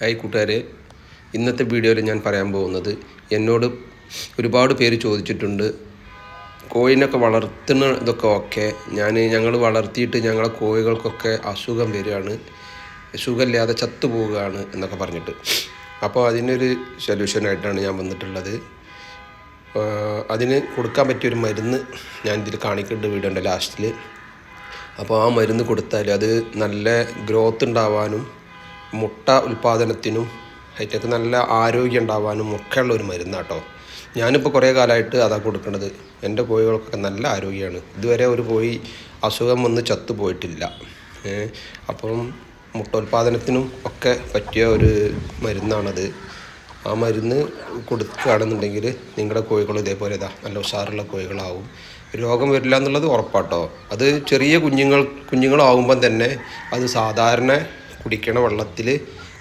Hi കൂട്ടുകാരെ, ഇന്നത്തെ വീഡിയോയിൽ ഞാൻ പറയാൻ പോകുന്നത് എന്നോട് ഒരുപാട് പേര് ചോദിച്ചിട്ടുണ്ട്. കോഴിനൊക്കെ വളർത്തുന്ന ഇതൊക്കെ ഓക്കെ, ഞങ്ങൾ വളർത്തിയിട്ട് ഞങ്ങളെ കോഴികൾക്കൊക്കെ അസുഖം വരികയാണ്, സുഖമില്ലാതെ ചത്തുപോവുകയാണ് എന്നൊക്കെ പറഞ്ഞിട്ട്. അപ്പോൾ അതിനൊരു സൊല്യൂഷനായിട്ടാണ് ഞാൻ വന്നിട്ടുള്ളത്. അതിന് കൊടുക്കാൻ പറ്റിയൊരു മരുന്ന് ഞാൻ ഇതിൽ കാണിക്കേണ്ട വീഡിയോൻ്റെ ലാസ്റ്റിൽ. അപ്പോൾ ആ മരുന്ന് കൊടുത്താൽ അത് നല്ല ഗ്രോത്ത് ഉണ്ടാവാനും മുട്ട ഉൽപ്പാദനത്തിനും അതിലേക്ക് നല്ല ആരോഗ്യം ഉണ്ടാവാനും ഒക്കെ ഉള്ള ഒരു മരുന്നാട്ടോ. ഞാനിപ്പോൾ കുറേ കാലമായിട്ട് അതാണ് കൊടുക്കുന്നത്. എൻ്റെ കോഴികൾക്കൊക്കെ നല്ല ആരോഗ്യമാണ്. ഇതുവരെ ഒരു കോഴി അസുഖം വന്ന് ചത്തുപോയിട്ടില്ല. അപ്പം മുട്ട ഉൽപ്പാദനത്തിനും ഒക്കെ പറ്റിയ ഒരു മരുന്നാണത്. ആ മരുന്ന് കൊടുക്കുകയാണെന്നുണ്ടെങ്കിൽ നിങ്ങളുടെ കോഴികൾ ഇതേപോലെ നല്ല ഉഷാറുള്ള കോഴികളാവും. രോഗം വരില്ല എന്നുള്ളത് ഉറപ്പാട്ടോ. അത് ചെറിയ കുഞ്ഞുങ്ങളാവുമ്പം തന്നെ അത് സാധാരണ കുടിക്കണ വെള്ളത്തിൽ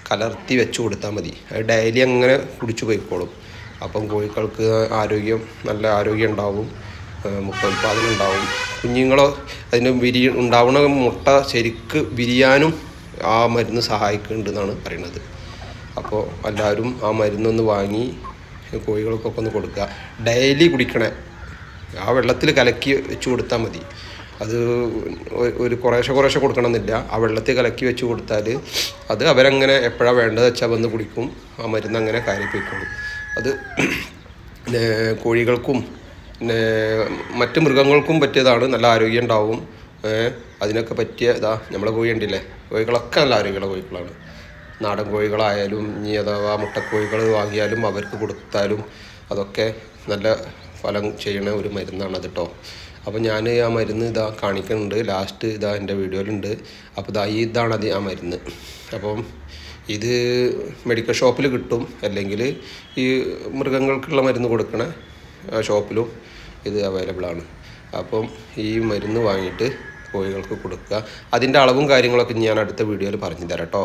കലർത്തി വെച്ച് കൊടുത്താൽ മതി. അത് ഡെയിലി അങ്ങനെ കുടിച്ചു പോയിക്കോളും. അപ്പം കോഴികൾക്ക് നല്ല ആരോഗ്യം ഉണ്ടാവും, മുട്ട ഉൽപ്പാദനം ഉണ്ടാവും. കുഞ്ഞുങ്ങളോ അതിന് ഉണ്ടാവുന്ന മുട്ട ശരിക്ക് വിരിയാനും ആ മരുന്ന് സഹായിക്കുന്നുണ്ടെന്നാണ് പറയുന്നത്. അപ്പോൾ എല്ലാവരും ആ മരുന്നൊന്ന് വാങ്ങി കോഴികൾക്കൊക്കെ ഒന്ന് കൊടുക്കുക. ഡെയിലി കുടിക്കണേ, ആ വെള്ളത്തിൽ കലക്കി വെച്ച് കൊടുത്താൽ മതി. അത് ഒരു കുറേശ്ശെ കൊടുക്കണമെന്നില്ല. ആ വെള്ളത്തിൽ കലക്കി വെച്ച് കൊടുത്താൽ അത് അവരങ്ങനെ എപ്പോഴാണ് വേണ്ടത് വെച്ചാൽ വന്ന് കുടിക്കും. ആ മരുന്ന് അങ്ങനെ കാര്യപ്പിക്കും. അത് കോഴികൾക്കും മറ്റ് മൃഗങ്ങൾക്കും പറ്റിയതാണ്. നല്ല ആരോഗ്യം ഉണ്ടാവും. അതിനൊക്കെ പറ്റിയ നമ്മളെ കോഴി ഉണ്ടല്ലേ, കോഴികളൊക്കെ നല്ല ആരോഗ്യമുള്ള കോഴികളാണ്. നാടൻ കോഴികളായാലും ഇനി അഥവാ മുട്ടക്കോഴികൾ വാങ്ങിയാലും അവർക്ക് കൊടുത്താലും അതൊക്കെ നല്ല ഫലം ചെയ്യണ ഒരു മരുന്നാണത് കേട്ടോ. അപ്പോൾ ഞാൻ ആ മരുന്ന് കാണിക്കുന്നുണ്ട്. ലാസ്റ്റ് എൻ്റെ വീഡിയോയിലുണ്ട്. അപ്പോൾ ഇതാണ് ആ മരുന്ന്. അപ്പം ഇത് മെഡിക്കൽ ഷോപ്പിൽ കിട്ടും, അല്ലെങ്കിൽ ഈ മൃഗങ്ങൾക്കുള്ള മരുന്ന് കൊടുക്കണ ഷോപ്പിലും ഇത് അവൈലബിളാണ്. അപ്പം ഈ മരുന്ന് വാങ്ങിയിട്ട് കോഴികൾക്ക് കൊടുക്കുക. അതിൻ്റെ അളവും കാര്യങ്ങളൊക്കെ ഞാൻ അടുത്ത വീഡിയോയിൽ പറഞ്ഞു തരാം കേട്ടോ.